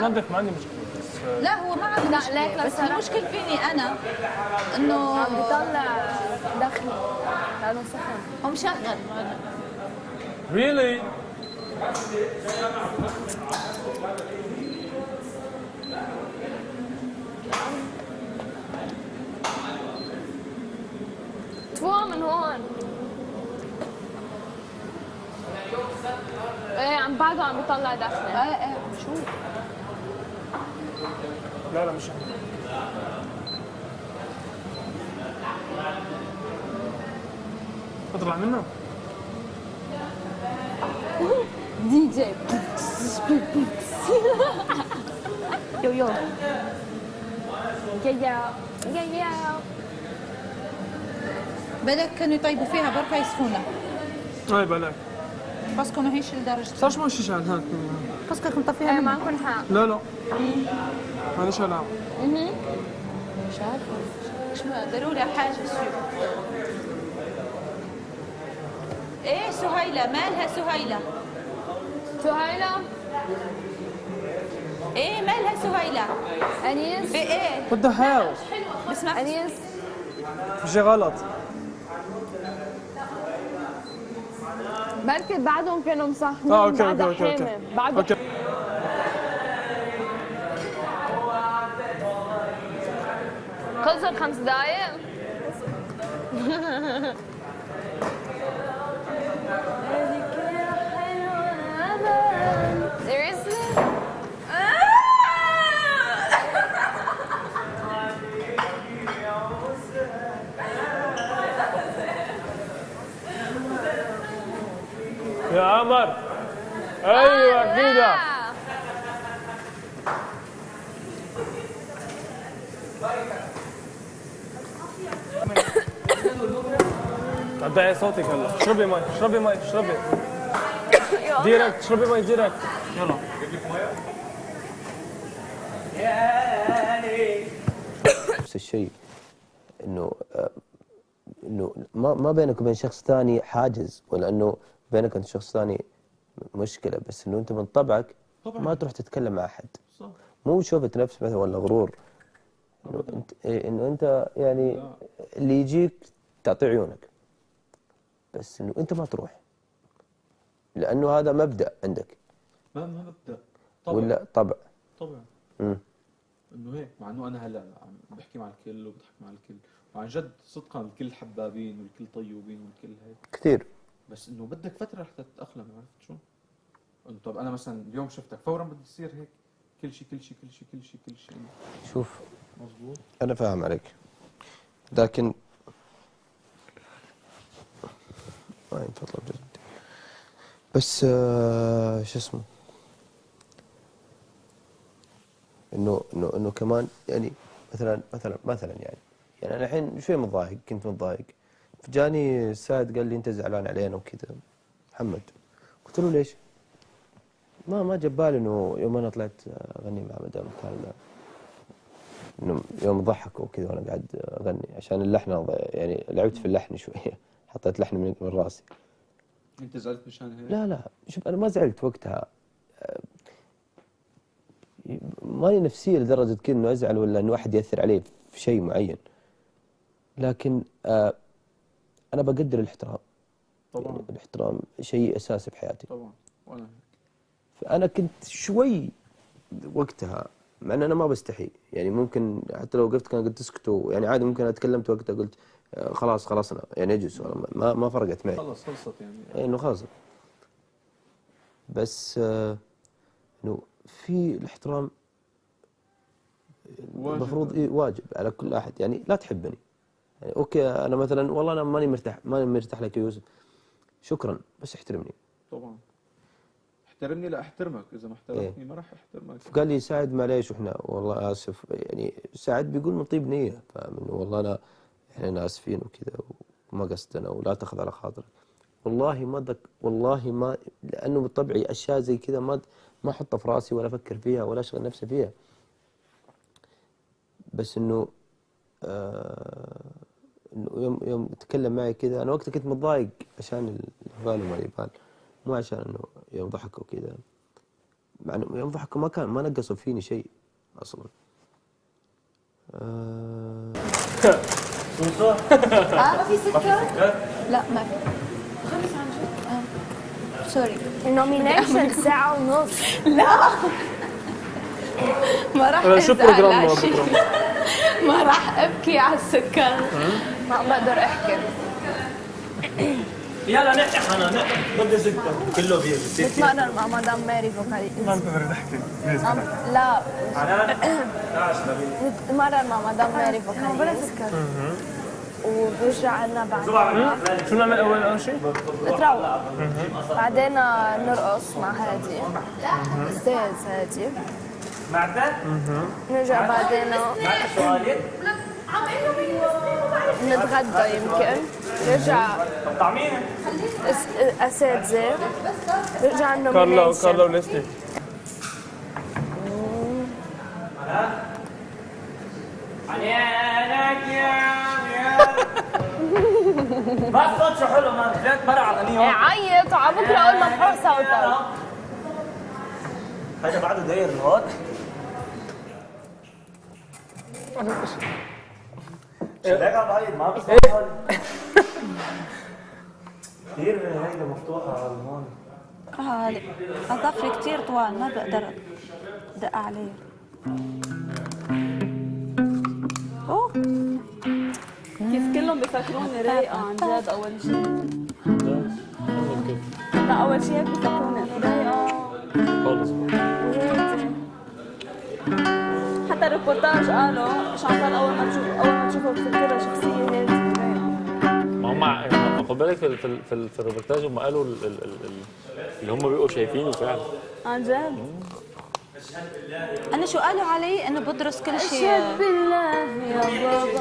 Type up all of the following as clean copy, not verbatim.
نظف ما عندي مشكله بس لا هو ما عنده مشكله، بس المشكله فيني انا انه عم بيطلع دخني لانه سخن. هو مشغل. really طفوها من هون. ايه عم بعده عم بيطلع دخنه. ايه شو لا لا مش احنا. اطلع منه دي جي يو يو يا بالك كانوا يطيبوا فيها بركة يسخونها اي بلاك باسكو ما هيش لدرجة صارش ما شي شغل هاك باسكو كنت ايه طفيها ما منها. عندكم حق. لا لا هذا شلام مش عارفة شو ضروري حاجة شو. ايه سهيلة مالها سهيلة؟ سهيلة ايه مالها سهيلة؟ انيس ايه what the hell بسمع انيس في شي غلط بركي بعدهم كانوا مصحنين اوكي بعد اوكي اوكي حامل بعد اوكي خلصت 5 دقايق. Seriously? يا عمر ايوه كده قطعي صوتك هلا اشربي مي اشربي مي اشربي ديركت اشربي مي ديركت يلا نفس الشيء انه ما بينك وبين شخص ثاني حاجز، ولا انه بينك وبين شخص ثاني مشكله، بس انه انت من طبعك ما تروح تتكلم مع احد. مو شوفة نفس مثلا ولا غرور، انه انت انه انت يعني اللي يجيك تعطيه عيونك، بس انه انت ما تروح، لانه هذا مبدأ عندك. ما ببدأ طبع ولا طبع. طبعا امم انه هيك، مع انه انا هلا عم بحكي مع الكل وبضحك مع الكل، وعن جد صدقا الكل حبابين والكل طيوبين والكل هيك، كثير. بس انه بدك فتره حتى تتاقلم. عرفت شو؟ انه طب انا مثلا اليوم شفتك فورا بدي تصير هيك كل شيء كل شيء كل شيء كل شيء كل شيء. شوف مزبوط. انا فاهم عليك، لكن ما ينفضل بجد. بس شو اسمه، انه كمان يعني مثلا يعني انا الحين شوي متضايق، كنت متضايق، فجاني سعد قال لي انت زعلان علينا وكذا محمد. قلت له ليش؟ ما جاب بالي انه يوم انا طلعت اغني مع مدام كان انه يوم ضحكوا وكذا وانا قاعد اغني، عشان اللحن يعني لعبت في اللحن شويه، حطيت لحن من راسي. انت زعلت مشان هيك؟ لا شوف انا ما زعلت وقتها، ماني نفسية لدرجة كذا انه ازعل ولا انه احد ياثر علي في شيء معين، لكن انا بقدر الاحترام. طبعا يعني الاحترام شيء اساسي بحياتي. طبعا وانا هيك. فانا كنت شوي وقتها، مع ان انا ما بستحي، يعني ممكن حتى لو وقفت كان قلت اسكتوا، يعني عادي ممكن اتكلمت وقتها قلت خلاص خلصنا يعني اجلس، ما فرقت معي. خلصت يعني. انه خلصت. بس انه في الاحترام المفروض واجب على كل احد. يعني لا تحبني، يعني اوكي انا مثلا والله انا ماني مرتاح لك يا يوسف، شكرا بس احترمني. طبعا احترمني لا احترمك، اذا ما احترمتني ما راح احترمك. فقال لي سعد معليش واحنا والله اسف، يعني سعد بيقول من طيب نيه، فاهم انه والله احنا اسفين وكذا وما قصدنا ولا تاخذ على خاطرك. والله ما لانه بطبعي اشياء زي كذا ما احطها في راسي ولا افكر فيها ولا اشغل نفسي فيها، بس انه انه يوم تكلم معي كذا انا وقتها كنت متضايق عشان اللي يبال وما يبال، مو عشان انه يوم ضحك وكذا. مع انه يوم ضحكوا ما نقصوا فيني شيء اصلا. ما في سكر؟ لا ما في. خلص عن جد. سوري. نومينيشن ساعة ونص. ما راح شو أزعل بروجرام على شيء. بكره؟ ما راح ابكي على السكر. ما بقدر احكي. يلا نحكي حنا ضد سكر كله بيجي بتمرن مع مدام ماري فوكاليست. ما بقدر نحكي. لا حنان نتمرن مع مدام ماري فوكاليست. وبرجع لنا بعد شو نعمل اول شيء؟ نتروق. بعدين نرقص مع هادي استاذ هادي. معدن نرجع بعدين سؤالين نتغدى يمكن. نرجع طعمينه اساتذه. نرجع كارلا النومينيشن. وليسلي. حنانك يا ما الصوت شو حلو مان ثلاث مرة على الأغنية عيط وعلى بكره اقول مبحور صوتك. هذا بعده داير هون شباك عم بعيد ما بس كثير هيدا مفتوحة على هون هذا اظافري كثير طوال ما بقدر دق عليه. اوه كيف كلهم بيفكروني رايقة عن جد أول شيء. لا أول شيء هيك بيفكروني إنه رايقة خالص. وهادي. حتى الريبورتاج قالوا شانتال أول ما تشوفها بتفكرها شخصية هادي رايقة. ما هم خد بالك في الريبورتاج هم قالوا اللي هم بيبقوا شايفينه فعلا. عن جد؟ انا شو قالوا علي انه بدرس كل شيء. أشهد بالله يا بابا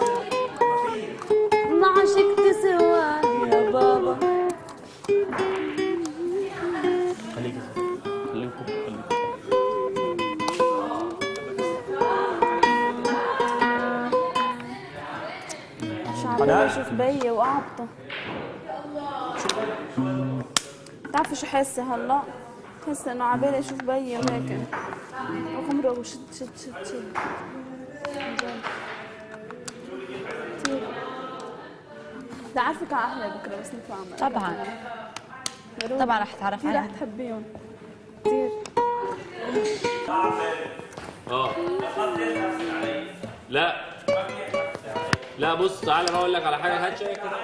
ما عشقت سواك يا بابا. خليكم. مش عارفة أشوف بيي وقعبطة. بتعرفي شو حاسة هلا؟ حاسة إنه عبالي أشوف بيي وهيك وخمرة وشد شد شد شد. عن جد. كتير. بدي أعرفك على أهلي بكرة بس نطلع طبعا طبعا رح تعرف كتير رح عليها. تحبيهم كتير. لا بص تعالى بقى اقول لك على حاجه. هات شايك كده.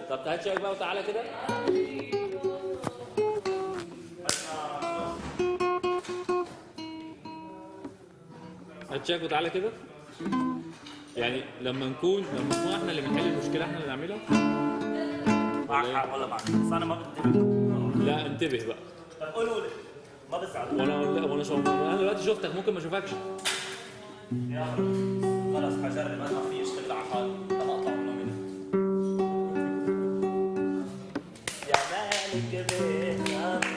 طب هات شايك بقى وتعالى كده. هات شايك وتعالى كده. يعني لما نكون احنا اللي بنحل المشكله احنا اللي نعملها. معك حق ولا معك بس أنا ما بدي لا انتبه بقى. طب قولوا لي ما بزعل وانا شو انا دلوقتي شفتك ممكن ما اشوفكش. يا خلص حجرب أنا ما في اشتغل على حالي لما أطلع منه يا مالك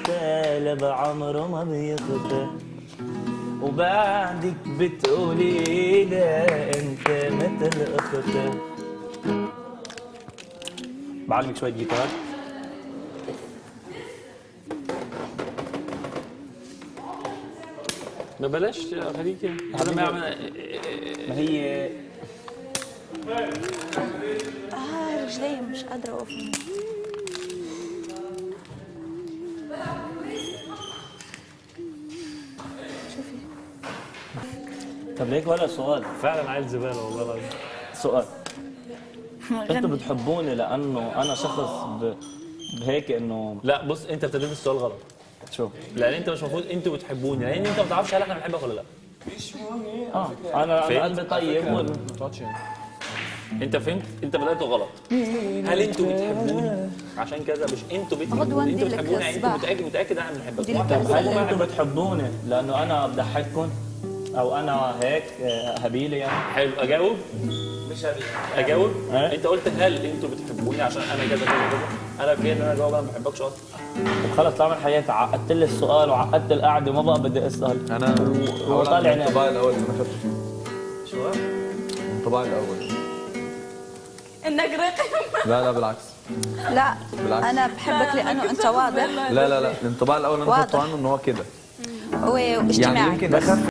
بيه بعمره ما بيخطئ وبعدك بتقولي لي انت مثل اختي. بعلمك شوية جيتار. ما بلاش خليك انا ما ما هي رجلي مش قادره اوقف. طب ليك ولا سؤال فعلا عيل زباله والله العظيم. سؤال انتوا بتحبوني لانه انا شخص بهيك انه لا بص انت ابتديت السؤال غلط. شو لان انت مش المفروض انتوا بتحبوني لان انت ما تعرفش هل احنا بنحبك ولا لا. انا فهمت؟ قلبي طيب انت فهمت؟ انت بدأته غلط. هل انتوا بتحبوني عشان كذا؟ مش انتوا بتحبوني. انتوا بتحبوني يعني انتوا متاكد انا بنحبك. طب هل انتوا بتحبوني لانه انا بضحككم او انا هيك هبيله يعني؟ حلو اجاوب؟ مش هبيله اجاوب؟ اه؟ انت قلت هل انتوا بتحبوني عشان انا كذا كذا كذا؟ انا في ان انا اجاوب انا ما بحبكش اصلا. طب خلص طلع من حياتي عقدت لي السؤال وعقدت القعده وما بقى بدي اسال. انا وطالع الانطباع الاول ما خدتش شو؟ الانطباع الاول إنك رقم. لا بالعكس لا بالعكس. انا بحبك لانه انت واضح. لا الانطباع الاول انا واضح. خدته عنه انه هو كده واجتماعي. يعني يمكن اخف